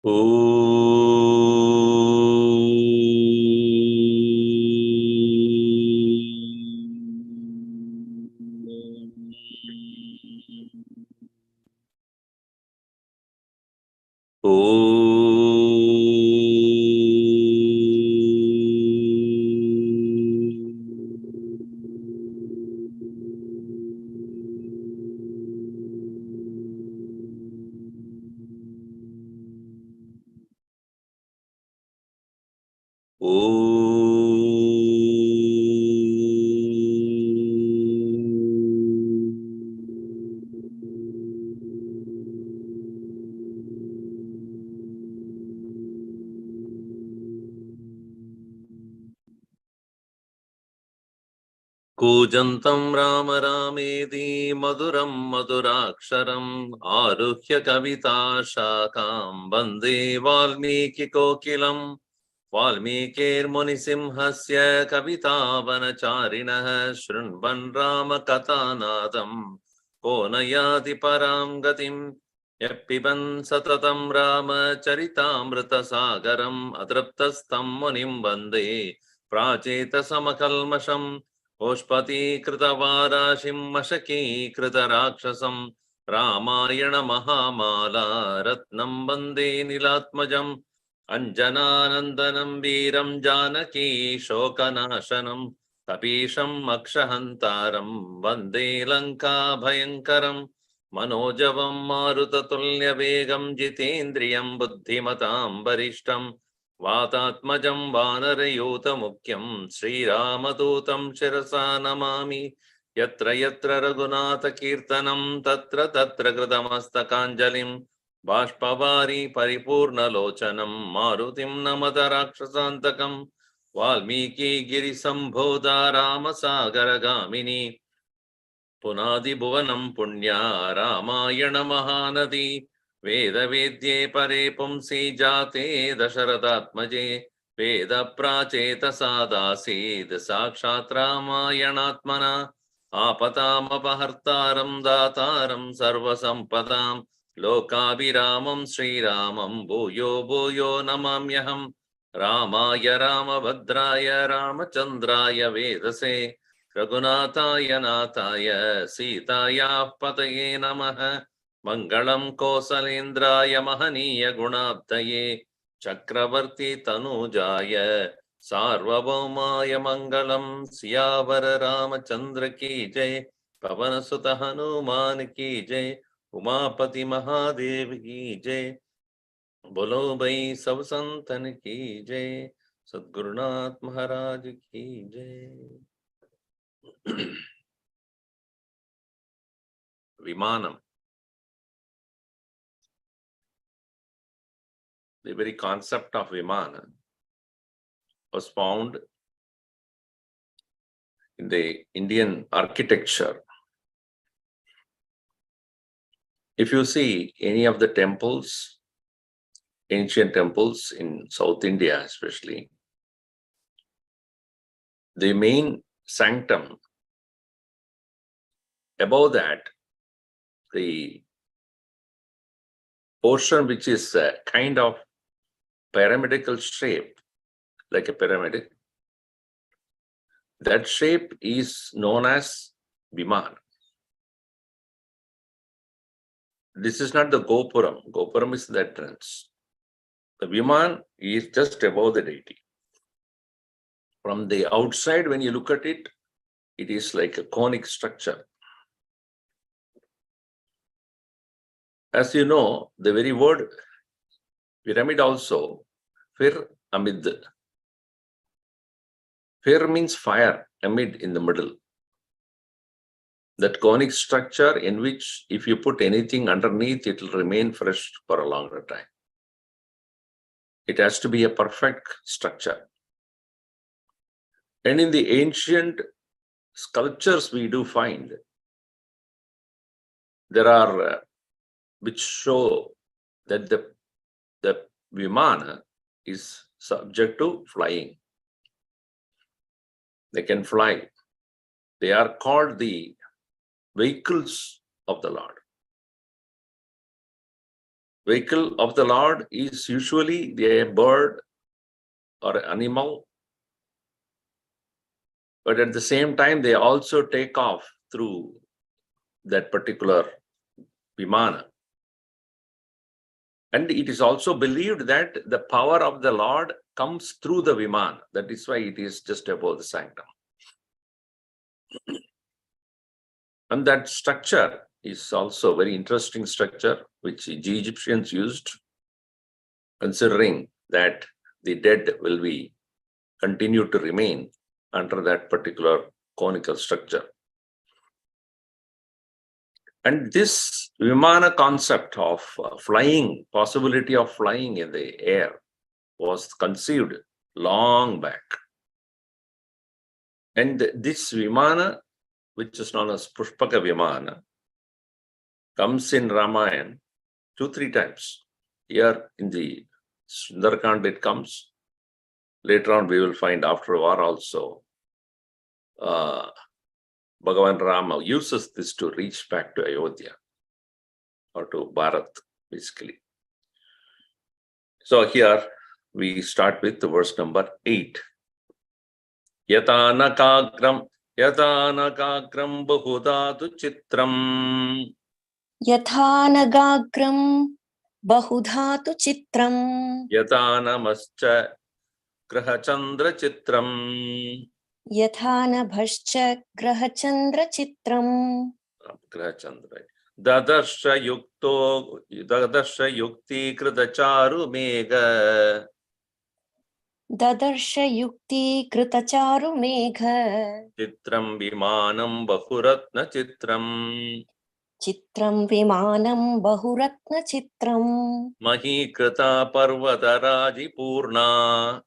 Om. कूजन्तं Ram रामेति मधुरं मधुराक्षरम् आरुह्य कविता शाखां वन्दे वाल्मीकिकोकिलम् वाल्मीकिर्मुनिसिंहस्य कवितावनचारिणः शृण्वन् रामकथानादं को न याति परां गतिम् यः पिबन् सततं रामचरितामृतसागरम् अतृप्तस्तं मुनिं वन्दे प्राचेतसमकल्मषम् ओष्पतीकृतवाराशिं मशकीकृतराक्षसं रामायण महामाला रत्नं वन्दे नीलात्मजम् अंजनानन्दनं वीरं जानकी शोकनाशनं कपीशम् अक्षहन्तारं वन्दे लङ्का भयङ्करं मनोजवं मारुततुल्यवेगं जितेन्द्रियं बुद्धिमतां वरिष्ठं वातात्मजं वानरयूतमुख्यं श्रीरामदूतं शिरसा नमामि यत्र यत्र रघुनाथकीर्तनं तत्र तत्र कृतमस्तकाञ्जलिं बाष्पवारी परिपूर्णलोचनं मारुतिं नमत राक्षसान्तकं वाल्मीकि गिरिसम्भोधा रामसागरगामिनी पुनादिभुवनं पुण्या रामायण महानदी वेदवेद्ये परे पुंसि जाते दशरथात्मजे वेदप्राचेतसादासीद् साक्षात् रामायणात्मना आपतामपहर्तारं दातारं सर्वसम्पदां लोकाभिरामं श्रीरामं भूयो भूयो नमाम्यहम् रामाय रामभद्राय रामचन्द्राय वेदसे रघुनाथाय नाथाय सीतायाः पतये नमः मंगलं कौसलेन्द्राय महनीय गुणाब्धये चक्रवर्ती तनूजाय सार्वभौमाय मंगलं सियावर रामचंद्र की जय पवन सुत हनुमान की जय उमापति महादेव की जय बोलो भाई सब संतन की जय सद्गुरुनाथ महाराज की जय Vimanam. The very concept of Vimana was found in the Indian architecture. If you see any of the temples, ancient temples in South India especially, the main sanctum, above that, the portion which is a kind of pyramidical shape, like a pyramid, that shape is known as Viman. This is not the Gopuram. Gopuram is the entrance. The Viman is just above the deity. From the outside, when you look at it, it is like a conic structure. As you know, the very word pyramid also, fir amid. Fir means fire, amid in the middle. That conic structure in which if you put anything underneath, it will remain fresh for a longer time. It has to be a perfect structure. And in the ancient sculptures we do find, there are which show that the Vimana is subject to flying. They can fly. They are called the vehicles of the Lord. Vehicle of the Lord is usually a bird or an animal, but at the same time, they also take off through that particular Vimana. And it is also believed that the power of the Lord comes through the Vimana. That is why it is just above the sanctum. And that structure is also a very interesting structure, which the Egyptians used, considering that the dead will be continue to remain under that particular conical structure. And this Vimana concept of flying, possibility of flying in the air, was conceived long back. And this Vimana, which is known as Pushpaka Vimana, comes in Ramayan 2-3 times. Here in the Sundara it comes. Later on, we will find after a war also, Bhagavan Rama uses this to reach back to Ayodhya or to Bharat, basically. So here we start with the verse number 8. Yata nakagram bahudatu chitram. Yatha nagagram bahudhatu chitram. Yata namascha grahachandra chitram. Yatha nabhascha grahachandra chitram. Grahachandra. Dadarsha yukti kritacharu mega. Dadarsha yukti kritacharu megha. Chitram vimanam bahuratna chitram. Chitram vimanam bahuratna chitram. Mahi krita parvataraji purna.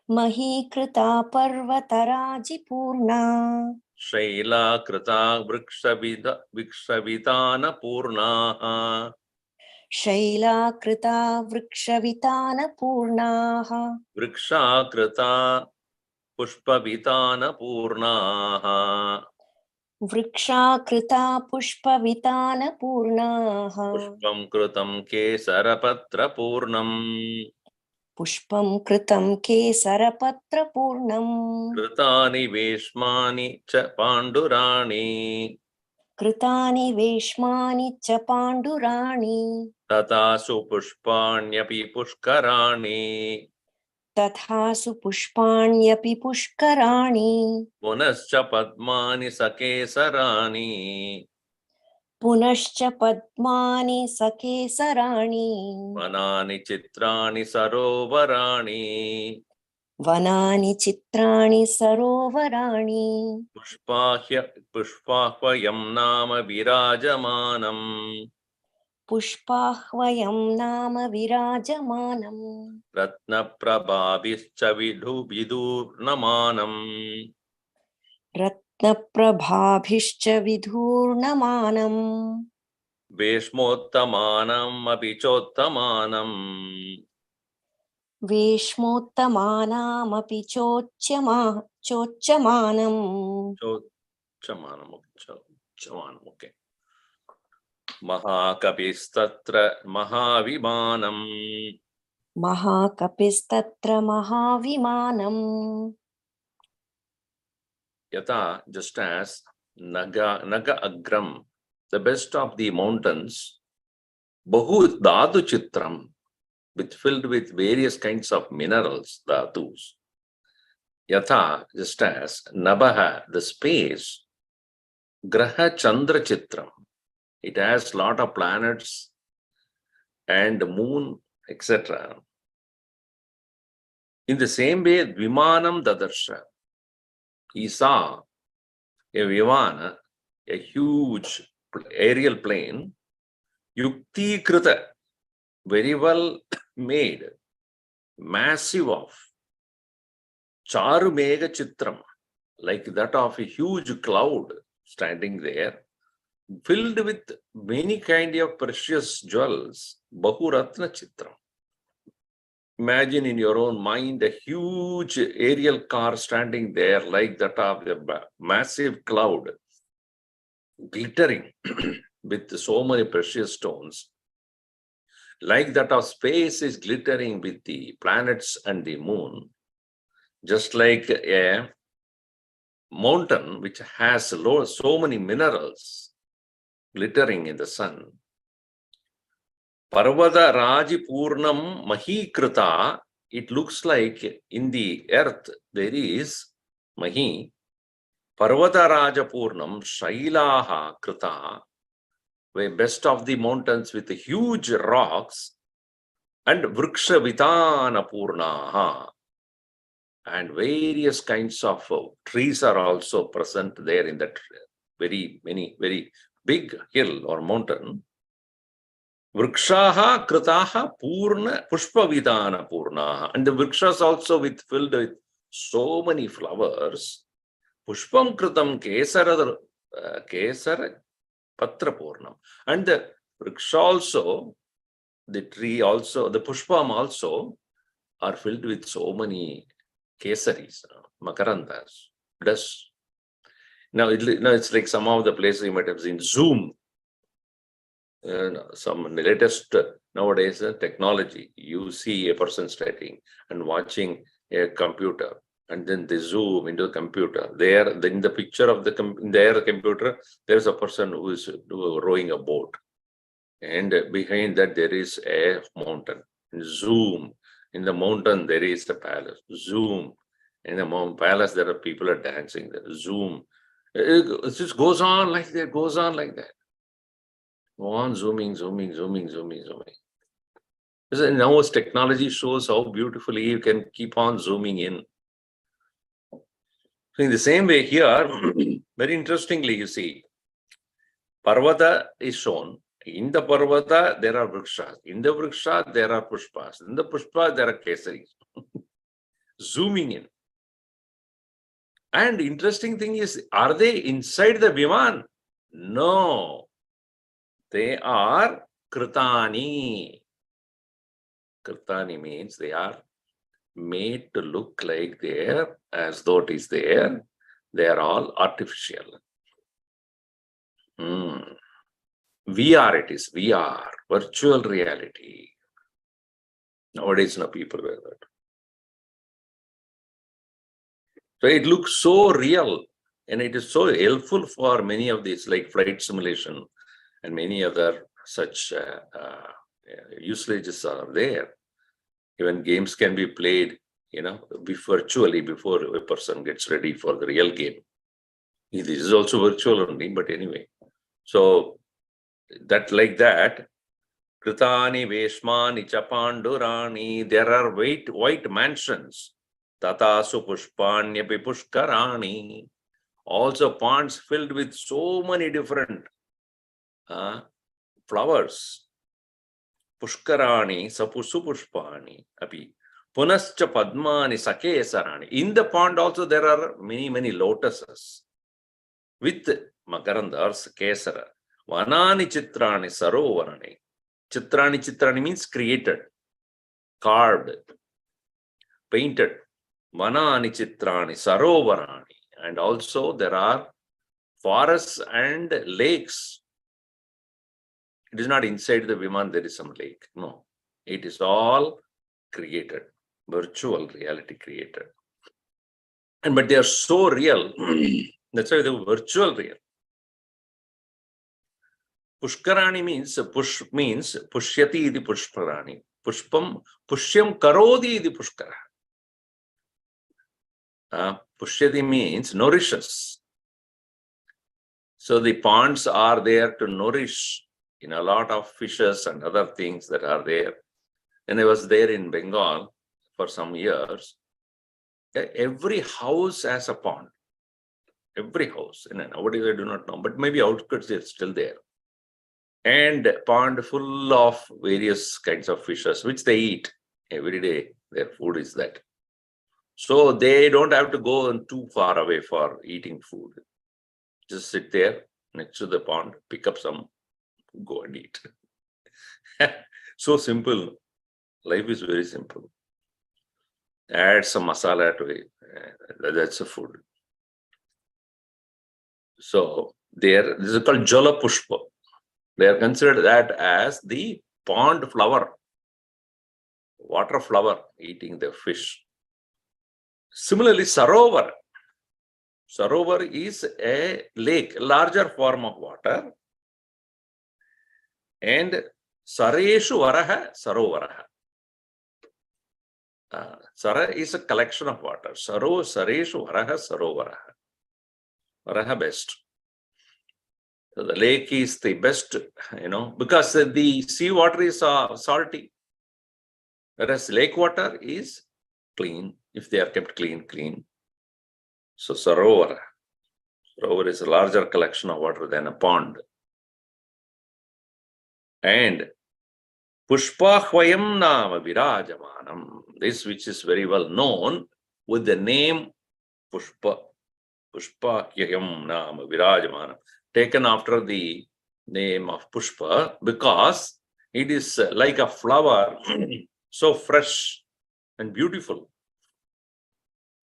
Mahi krita parvataraji purna. Shaila krita vrikshavitana purna. Shaila krita vrikshavitana purnaha. Vriksha krita pushpavitana purna. Vriksha krita pushpavitana purnaha. Pushpam kritam kesarapatra purnam. Pushpam kritam kesarapatra purnam. Kritani veshmani cha pandurani. Kritani veshmani cha pandurani. Tatasu pushpanyapi pushkarani. Tathasu pushpanyapi pushkarani. Punascha padmani sakesarani. Punascha padmani sakesarani. Vanani chitrani sarovarani. Vanani chitrani sarovarani. Pushpahvayam nama virajamanam. Pushpahvayam nama virajamanam. Ratna prabhabhischa vidurnamanam. Ratna prabhabhischa vidurnamanam. Veshmottamanam apichottamanam. Veshmottamanam api chochamanam. Chochamanam, okay. Mahakapistatra mahavimanam. Mahakapistatra mahavimanam. Yata, just as Naga Agram, the best of the mountains, Bahu Dhatu Chitram, filled with various kinds of minerals, dhatus. Yatha, just as Nabaha, the space, Graha Chandra Chitram, it has lot of planets and moon, etc. In the same way, Vimanam Dadarsha, he saw a Vimana, a huge aerial plane, Yukti Krita, very well made, massive of Charu Mega Chitram, like that of a huge cloud standing there, filled with many kind of precious jewels, Bahuratna Chitram. Imagine in your own mind a huge aerial car standing there like that of a massive cloud, glittering with so many precious stones. like that of space is glittering with the planets and the moon, just like a mountain which has so many minerals glittering in the sun. Parvata Raji Purnam Mahikrita, it looks like in the earth there is Mahi. Parvata Raja Purnam Shailaha Krita, where best of the mountains with huge rocks, and Vriksha Vitana Purnaha, and various kinds of trees are also present there in that very big hill or mountain. Vrikshaha Kritaha Purna Pushpavidana Purnaha, and the vrikshas also filled with so many flowers. Pushpam Kritam Kesara Patra Purnam, and the vriksha also, the tree also, the pushpam also are filled with so many kesaris, makarandas, dust. Now, it's like some of the places you might have seen Zoom. Some latest nowadays technology, you see a person studying and watching a computer, and then they zoom into the computer. There, in the picture of their computer, there's a person who is rowing a boat, and behind that there is a mountain. Zoom, in the mountain there is a palace. Zoom, in the palace there are people are dancing there. Zoom, it just goes on like that, goes on like that. Go on zooming. Now as technology shows how beautifully you can keep on zooming in. So in the same way here, very interestingly, you see, Parvata is shown. In the Parvata, there are vrikshas. In the vriksha, there are pushpas. In the pushpa, there are kesaris. Zooming in. And interesting thing is, are they inside the Viman? No. They are Kritani. Kritani means they are made to look like there, as though it is there. They are all artificial. VR it is, VR, virtual reality. Nowadays, people wear that. So it looks so real, and it is so helpful for many of these, like flight simulation and many other such usages are there. Even games can be played, virtually before a person gets ready for the real game. This is also virtual only, but anyway. So that like that, Kritani Veshmani Chapandurani, there are white mansions. Tatasu Pushpanyapi Pushkarani. Also ponds filled with so many different flowers. Pushkarani, Sapusu Pushpani, Api. Punascha Padmani Sakesarani. In the pond also there are many lotuses with Makarandas, Kesara. Vanani Chitrani Sarovarani. Chitrani means created, carved, painted. Vanani Chitrani Sarovarani. And also there are forests and lakes. It is not inside the Viman there is some lake. No, it is all created, virtual reality created. But they are so real. That's why they were virtual real. Pushkarani means pushyati iti pushparani. Pushyam karodi iti pushkara. Pushyati means nourishes. So the ponds are there to nourish in a lot of fishes and other things that are there. And I was there in Bengal for some years. Every house has a pond. Every house. And nowadays I do not know, but maybe outskirts it's still there. And pond full of various kinds of fishes, which they eat every day. Their food is that. So they don't have to go too far away for eating food. Just sit there next to the pond, pick up some, go and eat. So simple. Life is very simple. Add some masala to it. That's a food. So this is called Jala Pushpa. They are considered that as the pond flower, water flower eating the fish. Similarly, Sarovar. Sarovar is a lake, larger form of water. And Sareshu Varaha Sarovaraha. Sara is a collection of water. Sareshu Varaha Sarovaraha. Varaha best. So the lake is the best, because the sea water is salty. Whereas lake water is clean, if they are kept clean. So Sarovar is a larger collection of water than a pond. And Pushpahvayam nama virajamanam, this which is very well known with the name Pushpa. Pushpahyam nama virajamanam, taken after the name of Pushpa, because it is like a flower, so fresh and beautiful.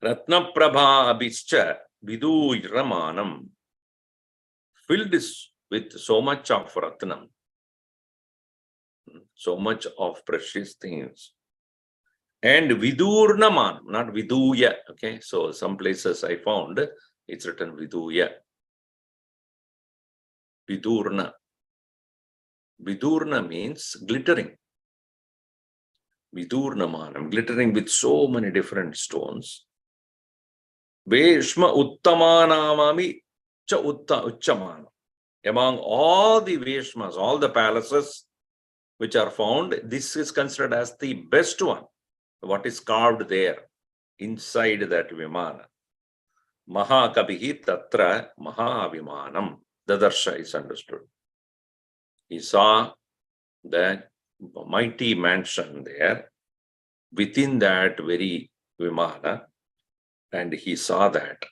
Ratna Prabha abhischa viduramanam, filled with so much of Ratnam, so much of precious things. And Vidurnaman, not Viduya. Okay, so some places I found it's written Viduya. Vidurna. Vidurna means glittering. Vidurnamanam, glittering with so many different stones. Veshma Uttamanamami cha Uchamanam. Among all the Veshmas, all the palaces which are found, this is considered as the best one. What is carved there inside that Vimana. Mahakabihi Tatra Mahavimanam. Dadarsha is understood. He saw the mighty mansion there within that very Vimana, and he saw that.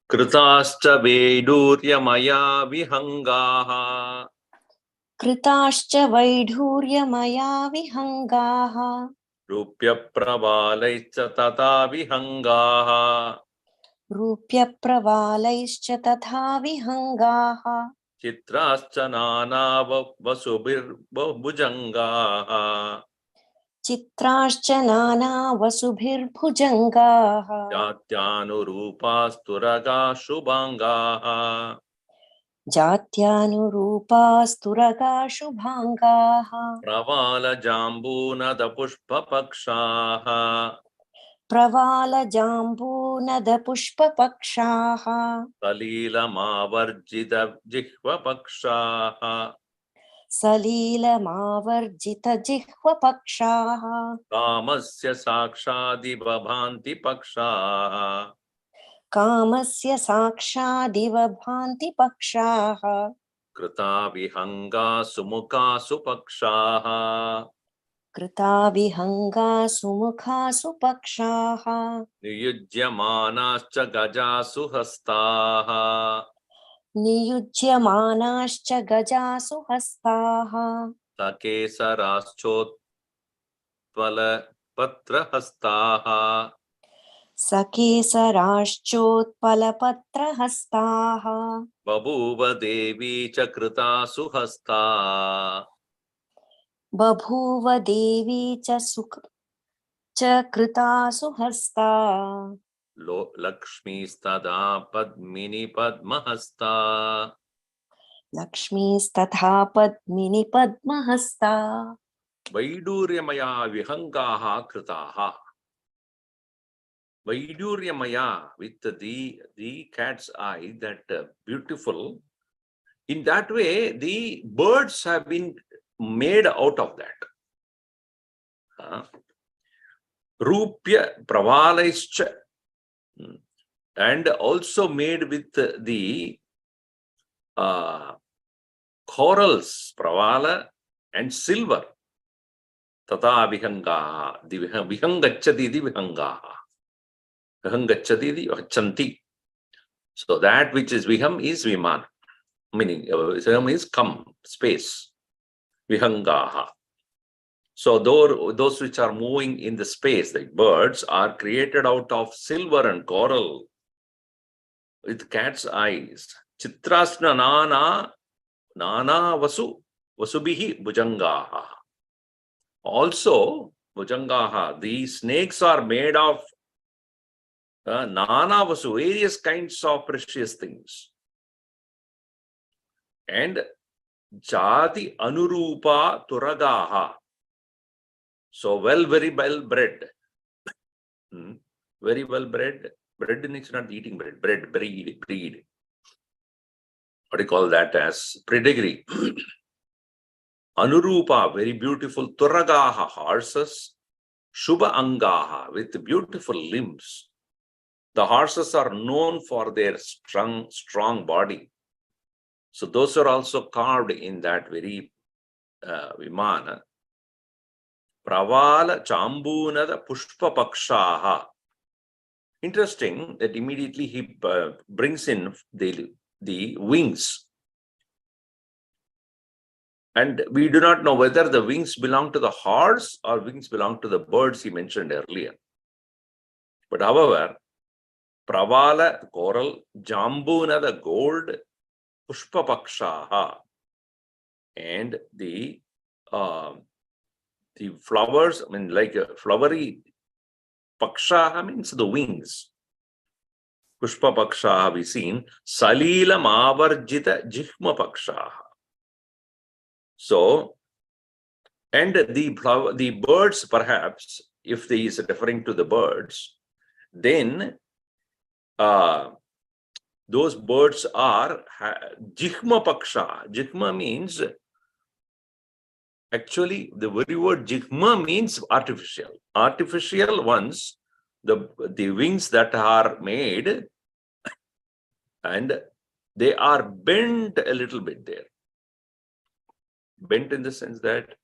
Kritascha Vedurya Maya Vihangaha. Kritascha Vaidhurya Vihangaha. Rupya Pravalaischa Tata Vihangaha. Rupya Pravalaischa Tatha Vihangaha. Chitrascha Nana Vasubir Bhujangaha. Chitrascha Nana Vasubhir Bhujangaha. Jatyanurupasturaga Shubhangaha. Jatyanu-rupa-sturaga shubhangaha. Pravala Jambunada Pushpa Pakshaha. Pravala Jambunada Pushpa Pakshaha. Salila Mavarjita Jihva Pakshaha. Salila Mavarjita Jihva Pakshaha. Kamasya Sakshadi Babhanti Pakshaha. Kamasya Sakshadiva Bhanti Pakshaha. Krita Vihanga Sumukha Supakshaha. Krita Vihanga Sumukha Supakshaha. Niyujyamanascha Gaja Suhastaha. Niyujyamanascha Gaja Suhastaha. Sakesaraschotpala Patrahastaha. Sakesarashchotpalapatrahastaha. Babuva Devi Chakrita Suhasta. Babhuva Devi cha krita suhasta. Lakshmi Stada Padmini Padmahasta. Lakshmi statha padmini padmahasta. Vaiduryamaya Vihangaha Kritaha. Vaiduryamaya, with the cat's eye, that beautiful. In that way, the birds have been made out of that. Rupya Pravalaischa, and also made with the corals, Pravala, and silver. Tata Vihangaha, the Vihangachati the Vihangaha. Vihangachati the Vachanti. So that which is Viham is Viman. Meaning, Viham is come, space. Vihangaha. So those which are moving in the space, like birds, are created out of silver and coral with cat's eyes. Chitrasna Nana Nana Vasubihi Bhujangaha. Also, Bhujangaha, these snakes are made of Nana Vasu, various kinds of precious things. And Jati Anurupa Turagaha. So very well bred. Very well bred. Bread is not eating bread. Breed. What do you call that as? Pedigree. Anurupa, very beautiful. Turagaha, horses. Shubha Angaha, with beautiful limbs. The horses are known for their strong body. So those are also carved in that very Vimana. Pravala Chambunada Pushpa Pakshaha. Interesting that immediately he brings in the wings. And we do not know whether the wings belong to the horse or wings belong to the birds he mentioned earlier. But however, Pravala, the coral, Jambuna, the gold, Pushpa Pakshaha, and the flowers, I mean, like a flowery Pakshaha means the wings. Pushpa Pakshaha we seen, Salila Mavarjita Jihma Pakshaha. So, and the birds, perhaps, if he is referring to the birds, then those birds are Jihma Paksha. Jihma means, actually, the very word Jihma means artificial. Artificial ones, the wings that are made, and they are bent a little bit there. Bent in the sense that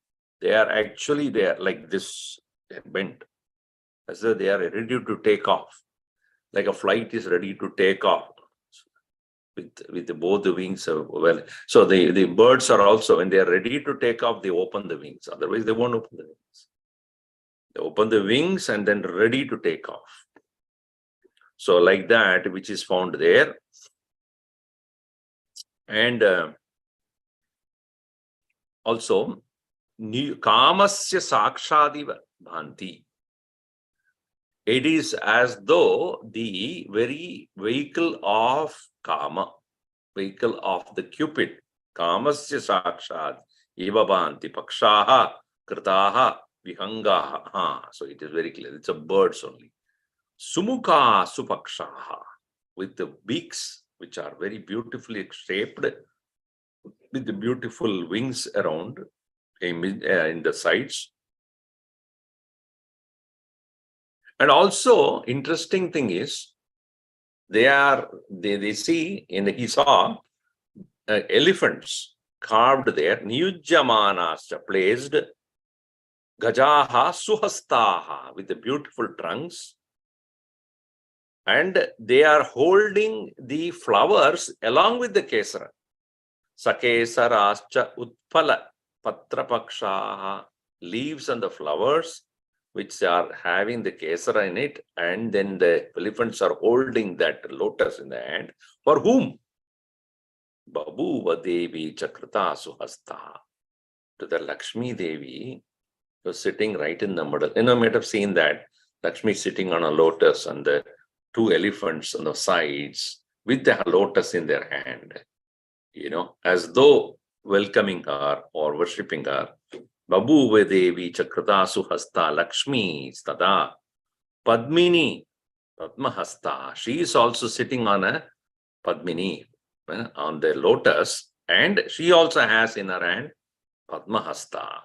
they are like this, they're bent, as though they are ready to take off, like a flight is ready to take off with both the wings. Well, so the birds are also, when they are ready to take off, they open the wings. Otherwise, they won't open the wings. They open the wings and then ready to take off. So like that, which is found there. And also, Kamasya Sakshadiva Bhanti. It is as though the very vehicle of Kama, vehicle of the Cupid, Kamasya Sakshad, Iva Bhanti, Pakshaha, Kritaha, Vihangaha. So it is very clear. It's a birds only. Sumukha Supakshaha, with the beaks, which are very beautifully shaped, with the beautiful wings around in the sides. And also, interesting thing is, they see, he saw elephants carved there, Niyujyamanascha, placed, Gajaha Suhastaha, with the beautiful trunks, and they are holding the flowers along with the kesara. Sakesarascha Utpala Patrapakshaha, leaves and the flowers, which are having the kesara in it, and then the elephants are holding that lotus in the hand. For whom? Babuva Devi Chakrita Suhasta. To the Lakshmi Devi, was sitting right in the middle. You might have seen that Lakshmi sitting on a lotus and the two elephants on the sides with the lotus in their hand, as though welcoming her or worshipping her. Babuva Devi Chakrita Suhasta Lakshmi Stada Padmini Padmahasta. She is also sitting on a Padmini, on the lotus, and she also has in her hand Padmahasta.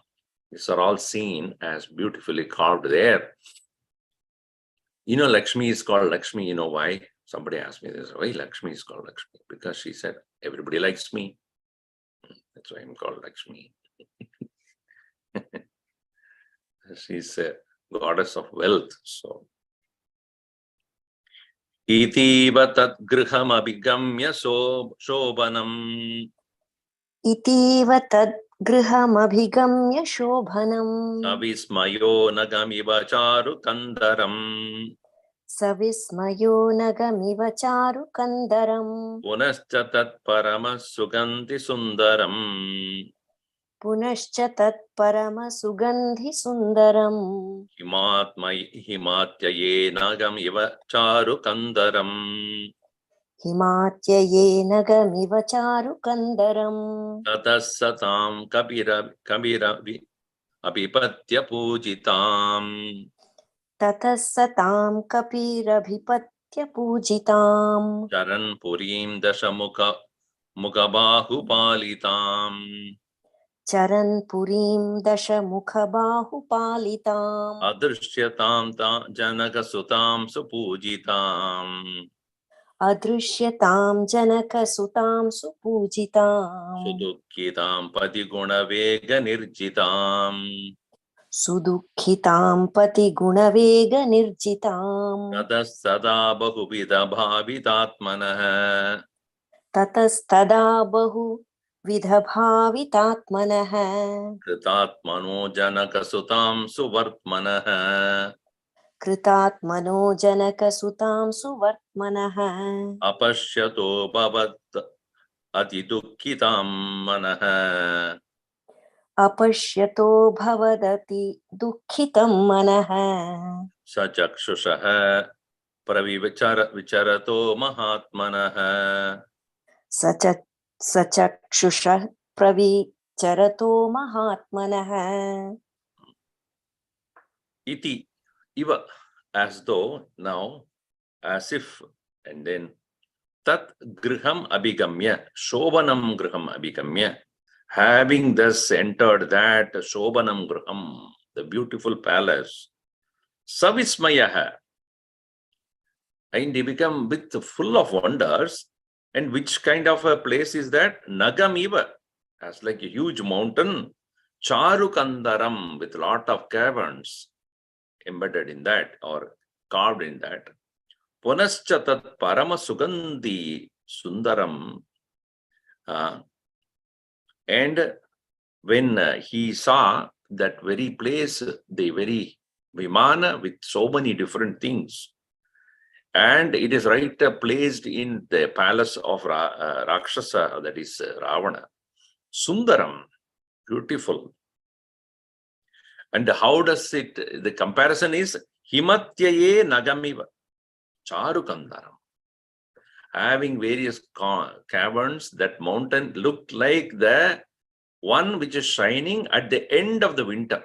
These are all seen as beautifully carved there. Lakshmi is called Lakshmi. Why? Somebody asked me this. Why Lakshmi is called Lakshmi? Because she said, everybody likes me. That's why I'm called Lakshmi. She's a goddess of wealth. So, Itiva tat griham abhigamya shobhanam. Itiva tad griham abhigamya shobhanam. Avismayo nagamiva charu kandaram. सविस्मयो नगमिव चारुकन्दरम् पुनश्च तत्परमः सुगन्धि सुन्दरम् पुनश्च तत्परमसुगन्धिसुन्दरम् हिमात्यये नागमिव चारुकन्दरम् हिमात्यये नगमिव चारुकन्दरम् ततः सतां अभिपत्य पूजिताम् ततः सतां कपिरभिपत्य पूजिताम् चरन् पुरीं मुखबाहुपालिताम् चरन् पुरीं दशमुखबाहुपालिताम् अदृश्यतां जनकसुतां सुपूजिताम् अदृश्यतां जनकसुतां सुपूजिताम् सुदुःखितां पतिगुणवेगनिर्जिताम् सुदुःखितां पतिगुणवेगनिर्जिताम् ततः सदा बहुविध भावितात्मनः ततस्तदा बहुविधभावितात्मनः कृतात्मनो जनकसुतां सुवर्त्मनः कृतात्मनो जनकसुतां सुवर्त्मनः अपश्यतो भवत् अतिदुःखितां मनः अपश्यतो भवदति दुःखितं मनः स चक्षुषः विचरतो महात्मनः सचक्षुषः प्रविचरतो महात्मनः iti iva, as though now, as if, and then tat griham abhigamya, shobanam griham abhigamya, having thus entered that shobanam griham, the beautiful palace, savismayaha, and he become with full of wonders. And which kind of a place is that? Nagam iva, as like a huge mountain, charukandaram, with lot of caverns embedded in that or carved in that. Punascha tat parama sugandhi sundaram. And when he saw that very place, the very vimana with so many different things, and it is right placed in the palace of Rakshasa, that is Ravana. Sundaram, beautiful. And how does it, the comparison is Himatyaye Nagamiva, Charukandaram. Having various caverns, that mountain looked like the one which is shining at the end of the winter.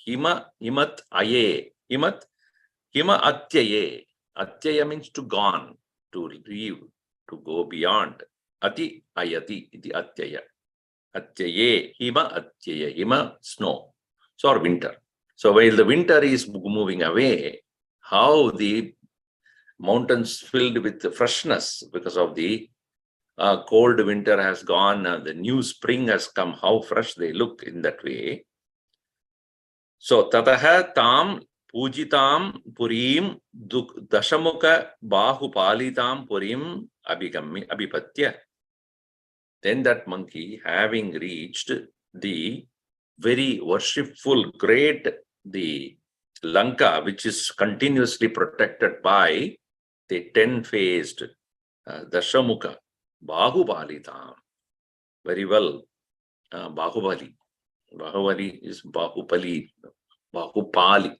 Himat Atyaye. Atyaya means to gone, to leave, to go beyond. Ati ayati, iti atyaya. Atyaye, hima atyaya, hima, snow. So, or winter. So, while the winter is moving away, how the mountains filled with freshness because of the cold winter has gone, the new spring has come, how fresh they look in that way. So, tataha tam pujitam purim dashamukha bahupalitam purim abhipatya. Then that monkey, having reached the very worshipful, great, the Lanka, which is continuously protected by the 10-faced Dashamukha, Bahupalitam. Very well, Bahubali. Bahubali is Bahupali, Bahupali.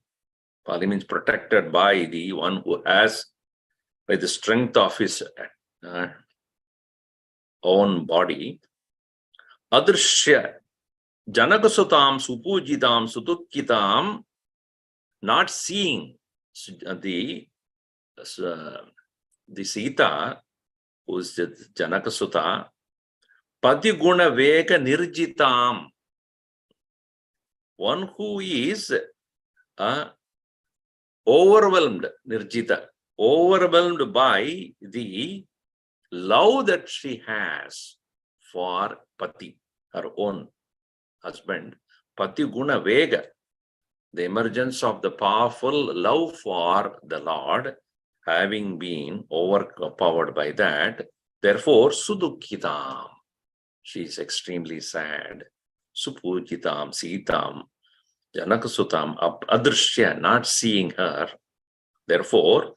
Pali means protected by the one who has, by the strength of his own body. Adrishya. Janakasutam supujitam sutukkitam, not seeing the Sita, who is Janakasuta, patiguna vega nirjitam, one who is overwhelmed, nirjita, overwhelmed by the love that she has for Pati, her own husband. Pati guna vega, the emergence of the powerful love for the Lord, having been overpowered by that, therefore sudukhitam, she is extremely sad. Supujitam, Sitam, Janakasutam, adrishya, not seeing her, Therefore,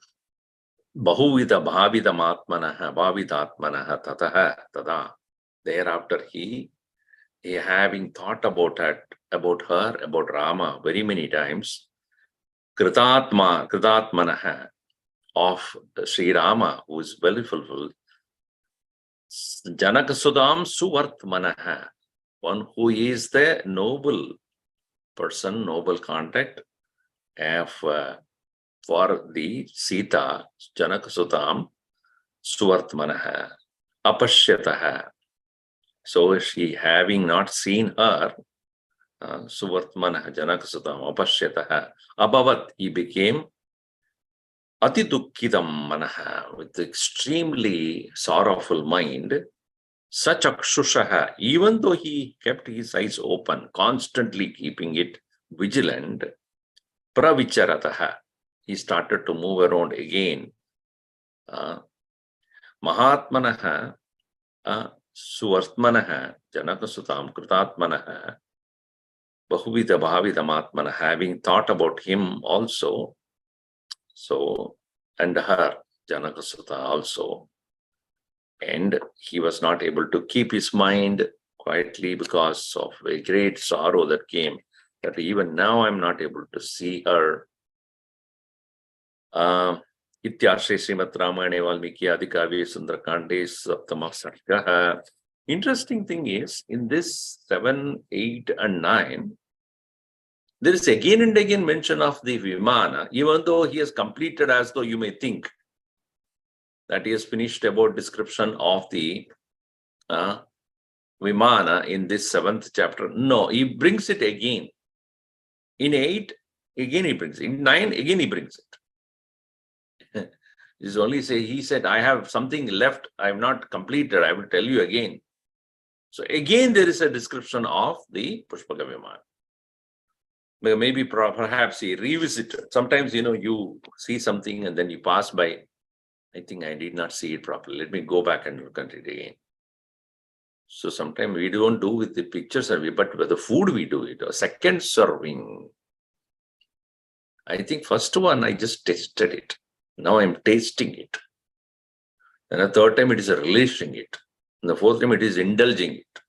Bahuvida Bhavidam Bhavidatmanaha Tataha Tada. Thereafter he having thought about her, about Rama very many times, Kritatmanaha of Sri Rama, who is well fulfilled, Janakasudam Suvartmanaha, one who is the noble person, noble contact for the Sita, Janakasudam Suvartmanaha, Apashyataha. So she, having not seen her, Suvartmanaha Janakasudam Apashyataha, Abhavat, he became Atidukkhidam Manaha, with extremely sorrowful mind. Such akshushaha, even though he kept his eyes open, constantly keeping it vigilant, pravicharataha, he started to move around again. Mahatmanaha, Suvartmanaha, Janakasutam, Kritatmanaha, Bahuvida Bhavidamatmana, having thought about him also, so, and her, Janakasuta also, and he was not able to keep his mind quietly because of a great sorrow that came, that even now I'm not able to see her. Ityashre Srimad Ramayane Valmiki Adikavye Sundarakande Saptama Sarga. Interesting thing is, in this 7, 8, and 9, there is again and again mention of the Vimana, even though he has completed, as though you may think that he has finished about description of the Vimana in this 7th chapter. No, he brings it again. In 8, again he brings it. In 9, again he brings it. He's only say, he said, I have something left, I have not completed, I will tell you again. So again there is a description of the Pushpaka Vimana. Maybe perhaps he revisited. Sometimes, you see something and then you pass by. I think I did not see it properly. Let me go back and look at it again. So sometimes we don't do with the picture survey, but with the food we do it. A second serving. I think first one I just tasted it. Now I'm tasting it. And the third time it is relishing it. And the fourth time it is indulging it.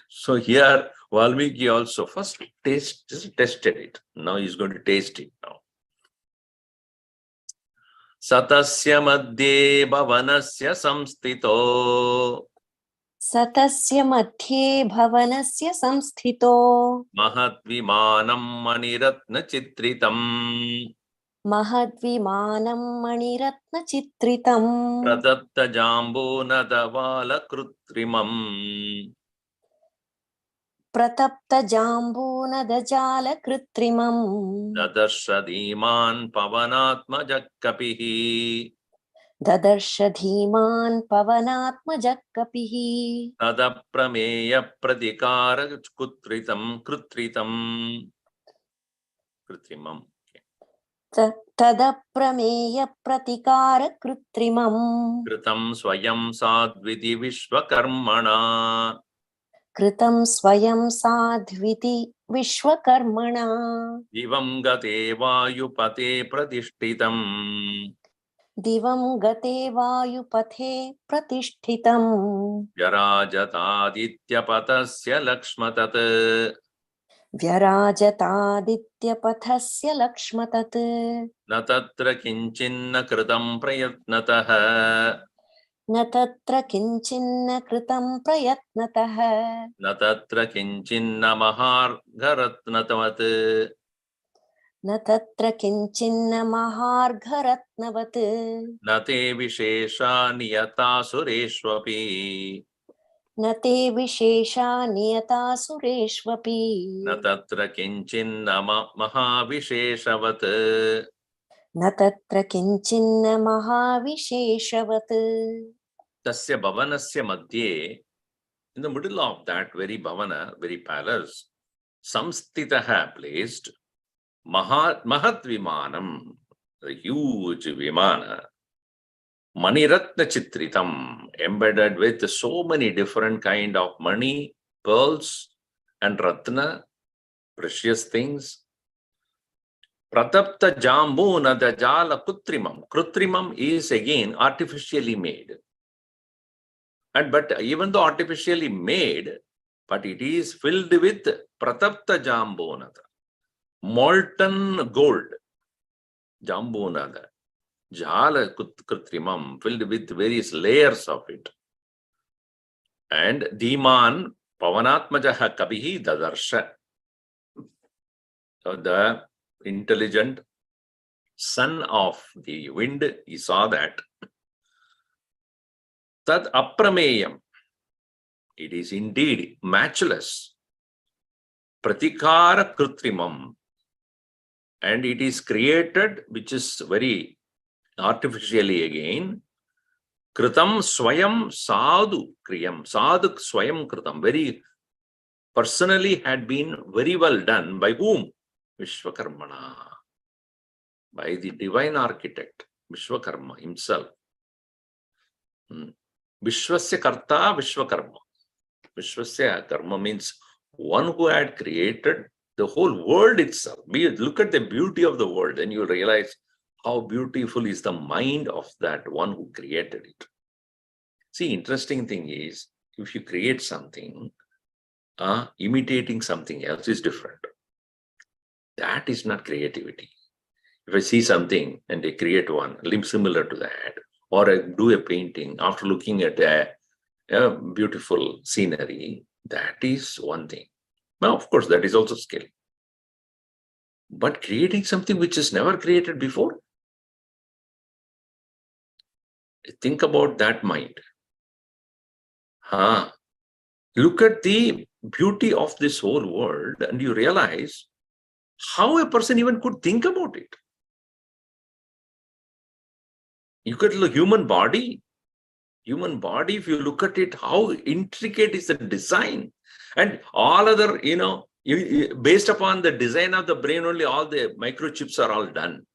So here Valmiki also first just tested it. Now he's going to taste it now. Satasya madhye bhavanasya samstito. Satasya madhye bhavanasya samsthito. Mahadvimanam maniratna chitritam. Mahadvimanam maniratna chitritam. Pradatta jambu nadavala krutrimam. Pratapta jambunadajala kritrimam. Dadarsha dhiman pavanatma jakkapihi. Dadarsha dhiman pavanatmajak kapihi. Tadaprameya pradikara kritritam. Tadaprameya pratikara kritrimam. Kritam swayam sadviti vishvakarmana. Kritam swayam sadviti vishwakarmana. Divam gate vayupate pratishtitam. Divam gate vayupathe pratishtitam. Vyarajataditya patasya lakshmatat. Vyarajatadityapathasya lakshmatat. Na tatra kinchinna kritam prayatnatah. Na tatra kinchinna kritam prayatnatah. Na tatra kinchinna mahargaratnatavat. Na tatra kinchinna mahargharatnavat. Na te vishesha niyata sureshvapi. Na te vishesha niyata sureshvapi. Na tatra kinchinna mahavisheshavat. Na tatra kinchinna mahavisheshavat. Tasya bhavanasya madhye, in the middle of that very bhavana, very palace, samstitaha, placed, mahat vimanam, the huge vimana, maniratna chitritam, embedded with so many different kind of money, pearls, and ratna, precious things. Pratapta jambuna the jala kutrimam. Kutrimam is again artificially made. And but even though artificially made, but it is filled with pratapta jambunada, molten gold. Jambunada, jala kutrimam, filled with various layers of it. And Dhiman Pavanatmajaha Kabihi Dadarsha. So the intelligent son of the wind, he saw that. Tad Aprameyam. It is indeed matchless. Pratikara Krutrimam. And it is created, which is very artificially again. Kritam Swayam Sadhu Kriyam. Sadhu Swayam Kritam. Very personally had been very well done. By whom? Vishwakarmana. By the divine architect, Vishwakarma himself. Vishwasya Karta Vishwakarma. Vishwasya Karma means one who had created the whole world itself. Look at the beauty of the world, and you realize how beautiful is the mind of that one who created it. See, interesting thing is, if you create something, imitating something else is different. That is not creativity. If I see something and I create one similar to that, or I do a painting after looking at a beautiful scenery, that is one thing. Now, of course, that is also skill. But creating something which is never created before, think about that mind. Look at the beauty of this whole world and you realize how a person even could think about it. You could look human body, if you look at it, how intricate is the design, and all other, based upon the design of the brain only, all the microchips are all done.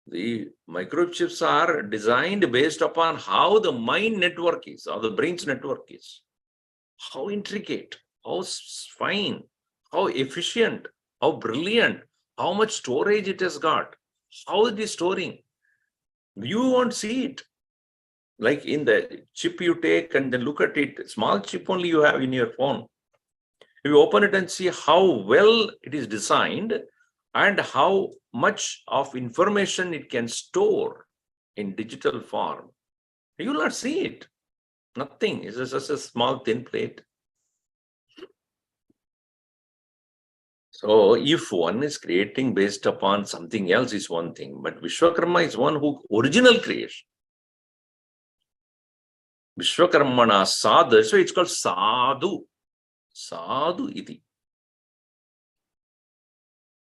The microchips are designed based upon how the mind network is, or the brain's network is. How intricate, how fine, how efficient, how brilliant, how much storage it has got, how it is storing. You won't see it. Like in the chip you take and then look at it, small chip only you have in your phone. If you open it and see how well it is designed and how much of information it can store in digital form, you will not see it. Nothing. It's just a small thin plate. So if one is creating based upon something else is one thing, but Vishwakarma is one who original creation. Vishwakarmana sadhu, so it's called sadhu. Sadhu iti.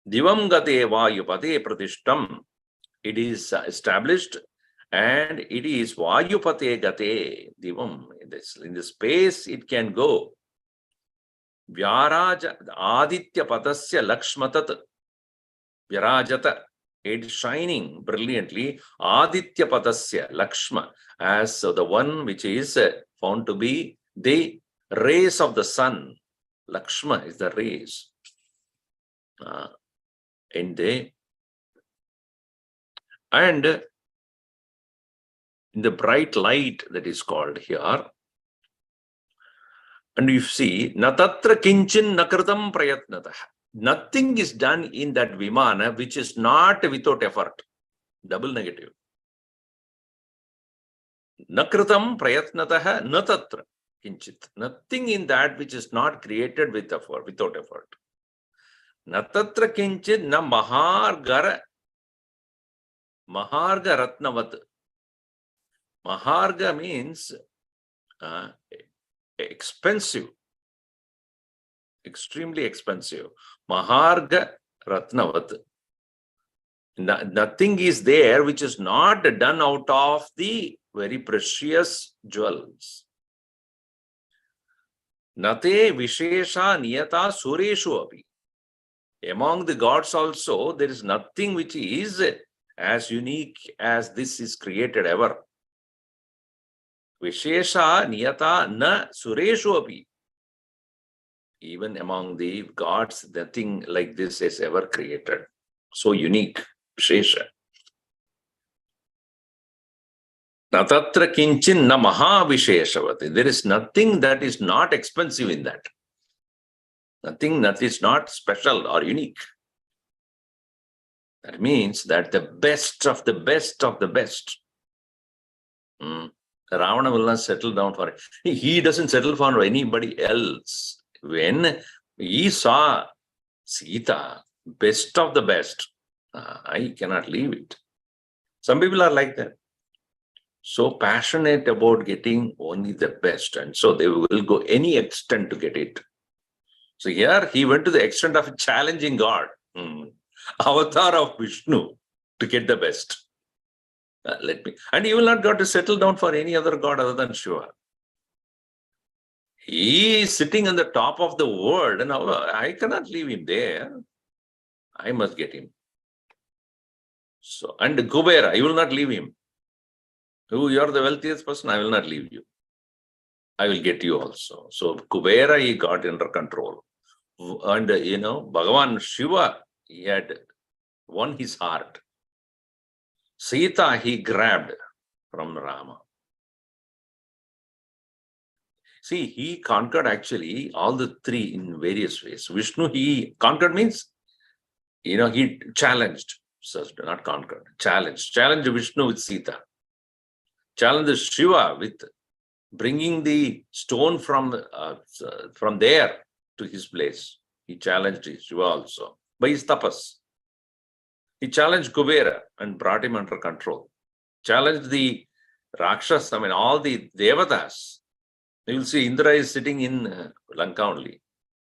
Divam gate vayupate pratishtam. It is established and it is vayupate gate. Divam. In the space it can go. Vyaraja aditya patasya lakshmatat. Vyarajata. It is shining brilliantly. Aditya patasya lakshma, as the one which is found to be the rays of the sun. Lakshma is the rays. And in the bright light that is called here. And you see, natatra kinchin nakritam prayatnatah. Nothing is done in that vimana which is not without effort. Double negative. Nakritam prayatnatah natatra kinchit. Nothing in that which is not created with effort, without effort. Natatra kinchit na maharga ratnavat. Maharga means expensive, extremely expensive. Maharga ratnavat. Nothing is there which is not done out of the very precious jewels. Nate vishesha niyata sureshu api. Among the gods also, there is nothing which is as unique as this is created ever. Vishesha niyata na sureshu api. Even among the gods, nothing like this is ever created. So unique, Shesha. Natatra kinchin na mahavisheshavati. There is nothing that is not expensive in that. Nothing that is not special or unique. That means that the best of the best of the best. Ravana will not settle down for it. He doesn't settle for anybody else. When he saw Sita, best of the best, I cannot leave it. Some people are like that. So passionate about getting only the best, and so they will go any extent to get it. So here he went to the extent of challenging God, avatar of Vishnu, to get the best. And he will not got to settle down for any other god other than Shiva. He is sitting on the top of the world, and I cannot leave him there. I must get him. So, and Kubera, I will not leave him. You are the wealthiest person, I will not leave you. I will get you also. So Kubera he got under control. And Bhagavan Shiva, he had won his heart. Sita he grabbed from Rama. See, he conquered actually all the three in various ways. Vishnu, he conquered means, he challenged, so not conquered, challenged Vishnu with Sita. Challenged Shiva with bringing the stone from there to his place. He challenged Shiva also by his tapas. He challenged Kubera and brought him under control. Challenged the Rakshas, all the Devatas. You will see Indra is sitting in Lanka only.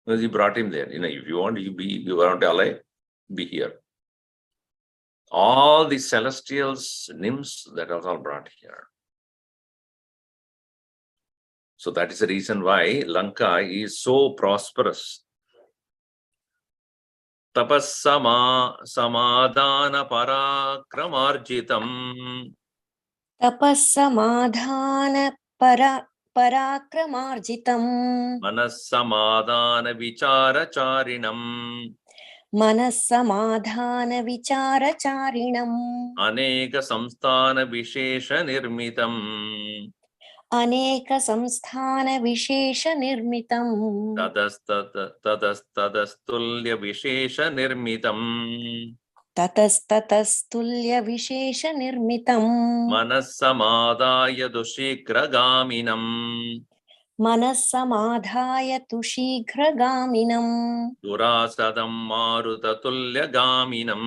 Because he brought him there. If you want, you want to ally, be here. All the celestials, nymphs, that was all brought here. So that is the reason why Lanka is so prosperous. Tapassama samadhana parakramarjitam. Tapassamadhana parakramarjitam. Manassamadhana vicharacharinam. Manassamadhana vicharacharinam. Aneka samsthana vishesha nirmitam. Aneka samsthana vishesha nirmitam. Tadastulya vishesha nirmitam. Tatastulya vishesha nirmitam. Manassamadhaya dushikragaminam. Manassamadhaya tushighagaminam. Durasadam marutatulya gaminam.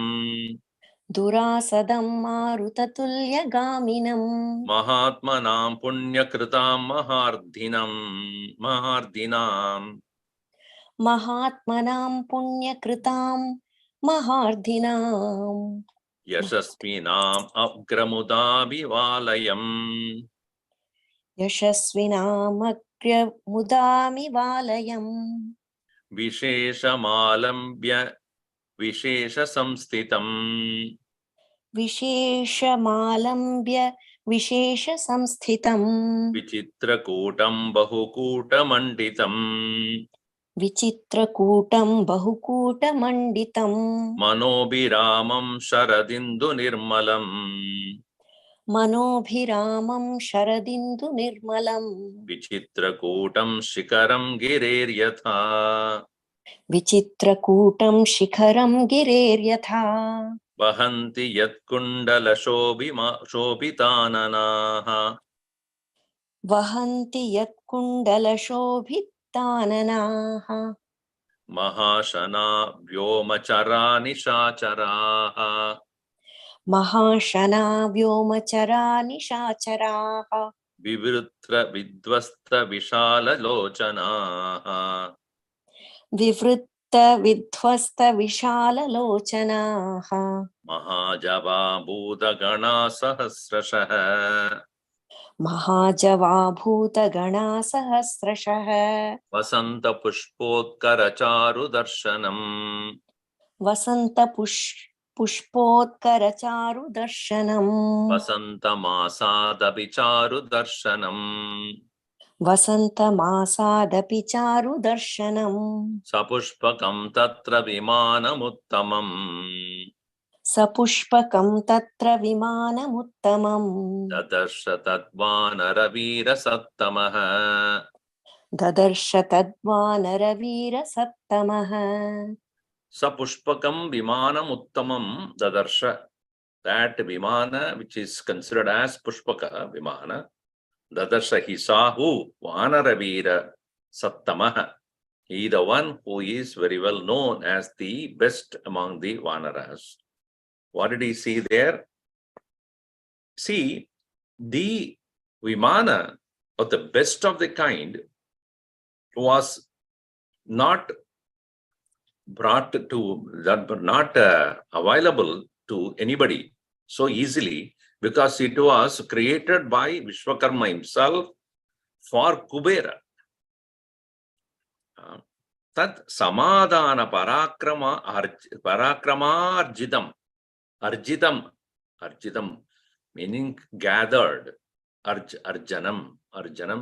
Durasadam marutatulyagaminam. Mahatmanam punyakritam mahardhinam. Mahatmanam punyakritam mahardhinam. Yashasvinam agramudabivalayam. Yashasvinam agramudabivalayam. Visheshamalambya vishesha samsthitam. Visheshamalambya vishesha samsthitam. Vichitrakutam bahukutamanditam. Vichitrakutam bahukutamanditam. Manobhiramam sharadindu nirmalam. Manobhiramam sharadindu nirmalam. Vichitrakutam shikaram gireryatha. Vichitrakutam shikharam gireryatha. Vahanti yatkundala shobhitananaha. Vahanti yatkundala shobhitananaha. Mahashana vyomachara nishacharaha. Mahashana vyomachara nishacharaha. Vivrutra vidvasta vishala lochanaha. Vivrutta vidhvasta vishala lochanaha. Mahajava bhuta gana sahasrashaha. Mahajava bhuta gana sahasrashaha. Vasanta pushpotkara charu darshanam. Vasanta pushpotkara charu darshanam. Vasanta masadabi charu darshanam. वसन्तमासादपि चारुदर्शनम् Sapushpakam tatra vimanamuttamam. सपुष्पकं तत्र विमानमुत्तमम् Tadarsha tadvanaraveera sattamaha. ददर्श तद्वानरवीरसत्तमः Sapushpakam vimanamuttamam dadarsha. That vimana, which is considered as Pushpaka vimana, dadarsha he saw who? Vanaravira sattamaha. He the one who is very well known as the best among the Vanaras. What did he see there? See, the Vimana of the best of the kind was not brought to, that were not available to anybody so easily, because it was created by Vishwakarma himself for Kubera. Tat samadhana parakramarjitam. Arjitam meaning gathered. Arjanam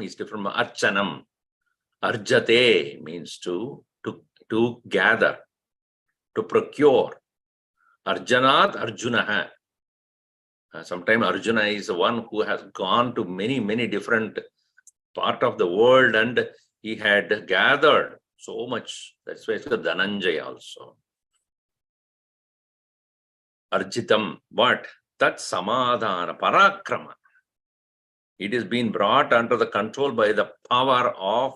is different from archanam. Arjate means to gather, to procure. Arjanat Arjunaha. Sometimes Arjuna is the one who has gone to many different part of the world, and he had gathered so much. That's why it's called Dhananjaya also. Arjitam, but that samadhana, parakrama. It is being brought under the control by the power of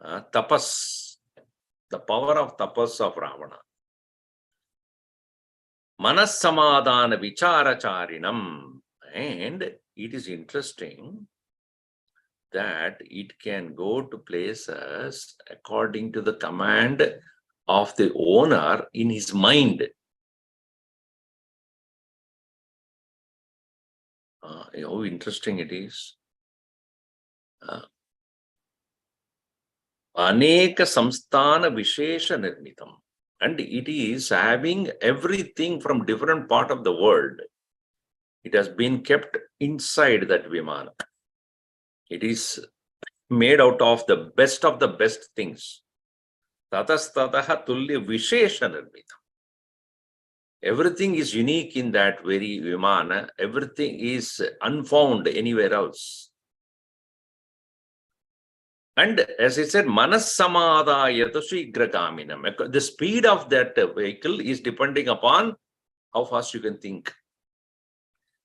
tapas, the power of tapas of Ravana. Manas samadhana vicharacharinam. And it is interesting that it can go to places according to the command of the owner in his mind. How interesting it is. Aneka samsthana vishesha nirmitam. And it is having everything from different part of the world. It has been kept inside that Vimana. It is made out of the best things. Tatastataha tulya vishesha nirmitam. Everything is unique in that very Vimana. Everything is unfound anywhere else. And as I said, manas samadhayata shigragaminam. The speed of that vehicle is depending upon how fast you can think.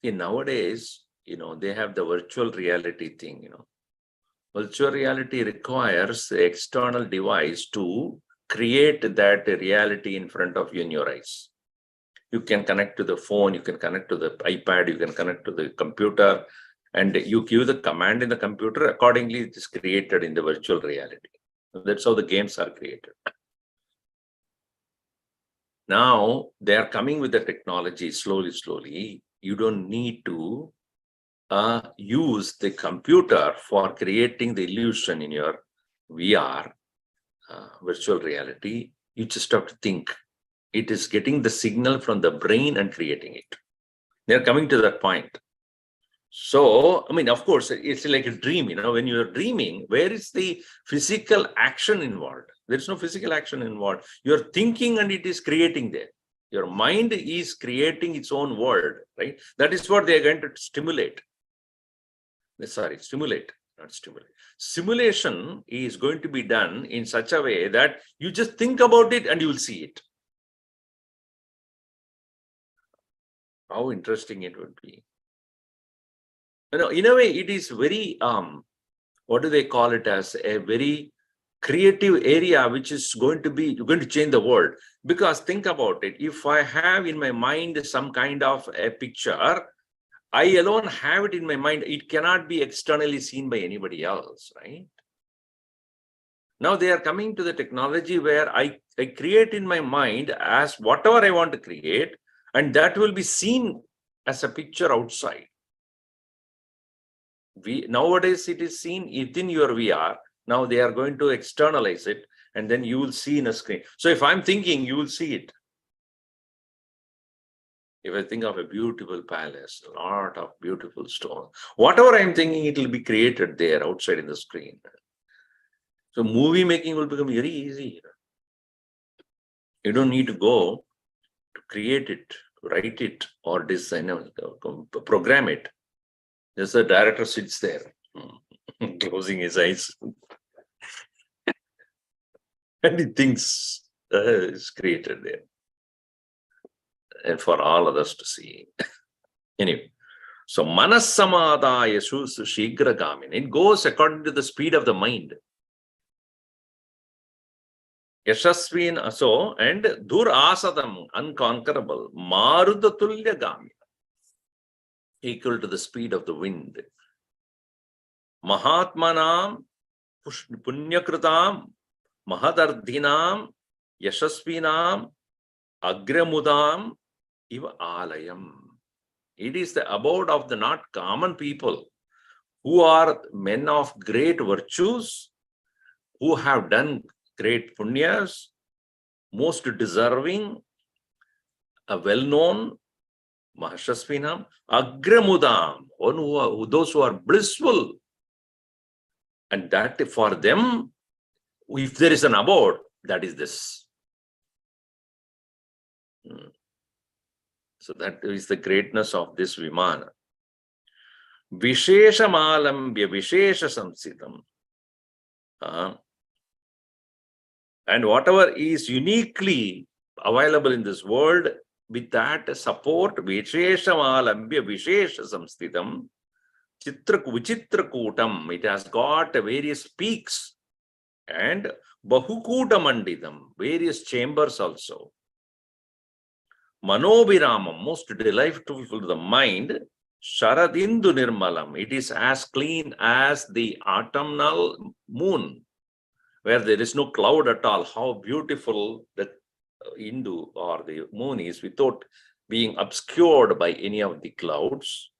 See, nowadays, they have the virtual reality thing, Virtual reality requires the external device to create that reality in front of you in your eyes. You can connect to the phone, you can connect to the iPad, you can connect to the computer, and you give the command in the computer, accordingly it is created in the virtual reality. That's how the games are created. Now, they are coming with the technology slowly. You don't need to use the computer for creating the illusion in your VR, virtual reality. You just have to think. It is getting the signal from the brain and creating it. They're coming to that point. So, of course, it's like a dream, when you're dreaming, where is the physical action involved? There's no physical action involved. You're thinking and it is creating there. Your mind is creating its own world, right? That is what they're going to stimulate. Sorry, stimulate, not stimulate. Simulation is going to be done in such a way that you just think about it and you will see it. How interesting it would be. In a way, it is very, what do they call it, as a very creative area, which is going to change the world. Because think about it, if I have in my mind some kind of a picture, I alone have it in my mind, it cannot be externally seen by anybody else, right? Now they are coming to the technology where I create in my mind as whatever I want to create, and that will be seen as a picture outside. Nowadays it is seen within your VR. Now they are going to externalize it, and then you will see in a screen. So if I'm thinking, you will see it. If I think of a beautiful palace, a lot of beautiful stone, whatever I'm thinking, it will be created there outside in the screen. So movie making will become very easy. You don't need to go to create it, write it, or design, program it. Just the director sits there, closing his eyes, and he thinks it's created there, and for all others to see. Anyway, so manas samadaya shigra gamin. It goes according to the speed of the mind. Yashasvin aso and dur asadam, unconquerable, marudhatulya gami, equal to the speed of the wind. Mahatmanam punyakritam mahadardhinam yashasvinam agramudam iva alayam. It is the abode of the not common people who are men of great virtues, who have done great punyas, most deserving, a well-known mahashasvinam, agramudam, those who are blissful. And that for them, if there is an abode, that is this. So that is the greatness of this Vimana. Vishesha malambya vishesha samsitam. And whatever is uniquely available in this world, with that support, vishesha malambya vishesha samstitam, vichitra kutam, it has got various peaks, and bahukuta mandidam, various chambers also. Manobhiramam, most delightful to the mind. Sharadindu nirmalam, it is as clean as the autumnal moon, where there is no cloud at all. How beautiful the Indu or the moon is without being obscured by any of the clouds.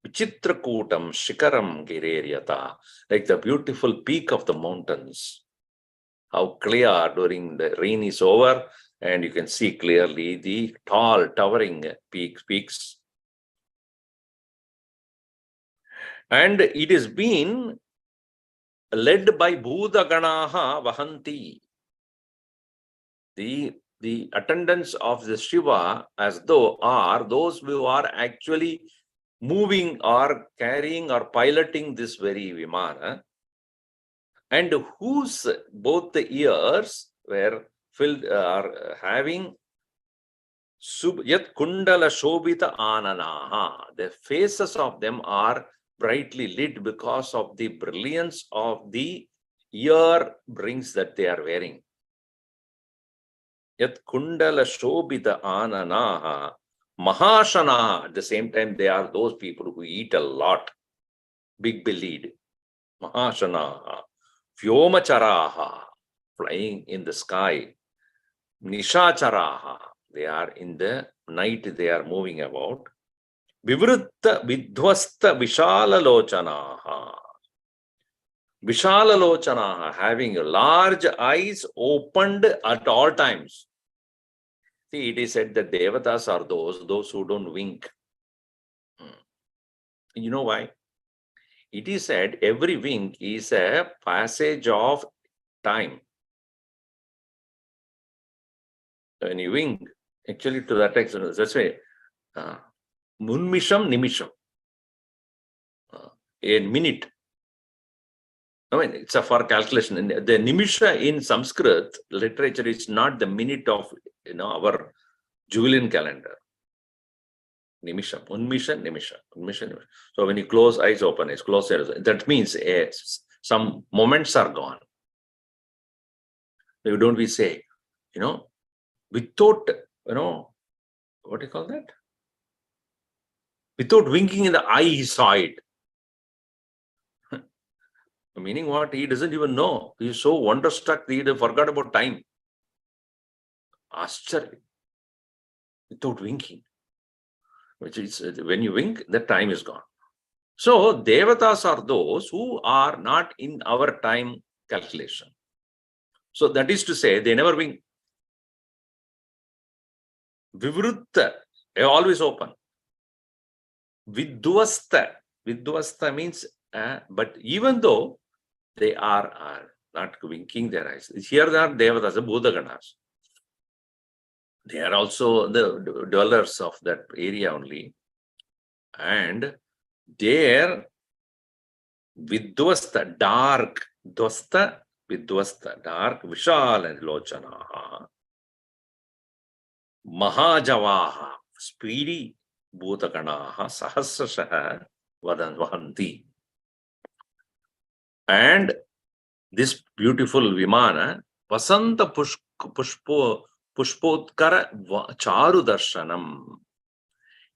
Vichitrakutam shikaram gireryata, like the beautiful peak of the mountains. How clear during the rain is over, and you can see clearly the tall, towering peaks. And it is been led by Bhudaganaha Vahanti. The attendants of the Shiva, as though, are those who are actually moving or carrying or piloting this very Vimana, and whose both the ears were filled, are having Yat Kundala Shobita Ananaha. The faces of them are brightly lit because of the brilliance of the ear rings that they are wearing. Yat Kundala Shobita Ananaha Mahashana. At the same time, they are those people who eat a lot, big bellied. Mahashana, Vyomacharaha, flying in the sky. Nishacharaha, they are in the night, they are moving about. Vivritta Vidhwasta Vishalalochanaha. Vishalalochanaha, having large eyes opened at all times. See, it is said that Devatas are those who don't wink. You know why? It is said every wink is a passage of time. When you wink, actually to that extent, that's why Munmisham Nimisham. A minute. I mean, it's a for calculation. The Nimisha in Sanskrit literature is not the minute of our Julian calendar. Nimisham, Unmisha, Nimisha, Unmisha, Nimisha. So when you close eyes, open eyes, close eyes, that means some moments are gone. You don't we say, without, what do you call that? Without winking in the eye, he saw it. Meaning what? He doesn't even know. He is so wonderstruck that he forgot about time. Ascharya. Without winking. Which is, when you wink, the time is gone. So, Devatas are those who are not in our time calculation. So, that is to say, they never wink. Vivrutta, They are always open. Vidvasta. Vidvasta means, but even though they are not winking their eyes. Here they are Devatas, the Bhutaganas. They are also the dwellers of that area only. And there, Vidvasta, dark, Dvasta, Vidvasta, dark, Vishal and Lochanaha, Mahajavaha, speedy, Bhutaganaha, Sahasrashaha, Vahanti. And this beautiful Vimana, Vasanta Pushpotkara Charu Darshanam.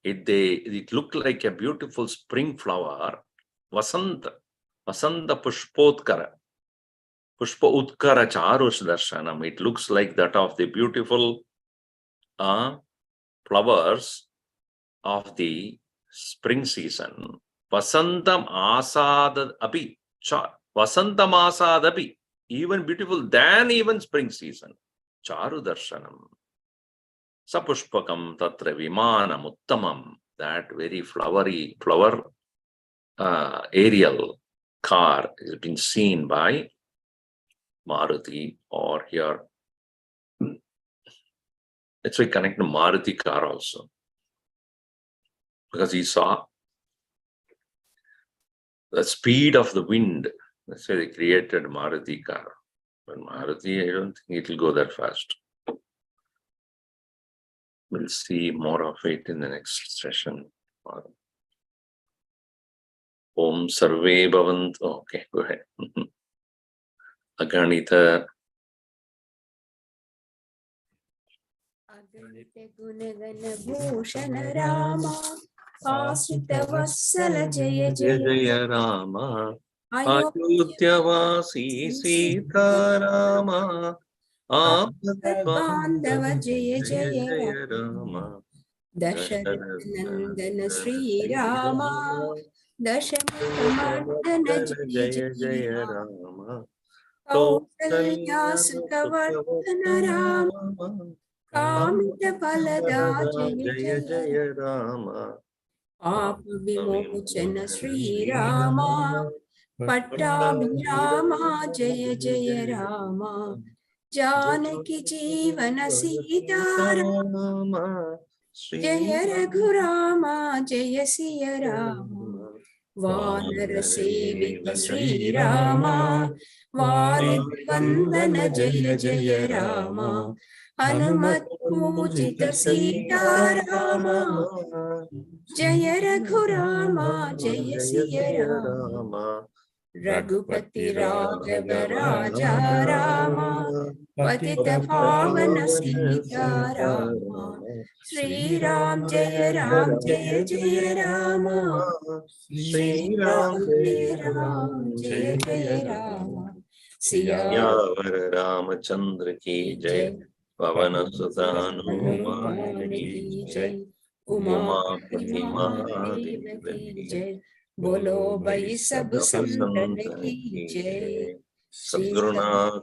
It looked like a beautiful spring flower. Vasanta Pushpotkara. Pushpa Utkara Charu Darshanam. It looks like that of the beautiful flowers of the spring season. Vasantam Asad Api. Vasantam Asad Api. Even beautiful than even spring season. Charu Darshanam. Sapushpakam Tatra Vimanam Uttamam. That very flowery flower aerial car has been seen by Maruti, or here. That's why connect to Maruti car also. Because he saw the speed of the wind. That's why they created Maruti car. But Maruti, I don't think it will go that fast. We'll see more of it in the next session. Om Sarve Bhavantu. Okay, go ahead. Aganita. Aganita Gunagana Bhushana Rama, Asrita Vassala Jaya Jaya Rama. Ayodhyavasi Sita Rama. Bandava Jaya Jaya Rama. Dasharatha Nandana Sri Rama, Dasharathamardana Jaya Jaya Rama. Kausalya Sukhavardhana Rama, Kamita Palada Jaya Jaya Rama. Papa Vimochana Sri Rama, Pattabhirama Jaya Jaya Rama, Janaki Jeevana Sita Rama, Jaya Raghurama Jaya Siya Rama, Vanara Sevika Sri Rama, Varidhi Vandana Jaya Jaya Rama, Hanumat Pujita Sita Rama, Jaya Raghurama Jaya Siya Rama, Raghupati Raghava Raja Rama, Patita Pavana Sita Rama, Sri Ram Jaya Ram Jaya Jaya Rama, Sri Ram Jaya Ram Jaya Jaya Rama, Siyavara Ramachandra ki jai, Pavana Sutta Hanuman ki jai, Umapati Mahadeva ki jai, Bolo Bhai Sab Santan ki jai. Sadguruna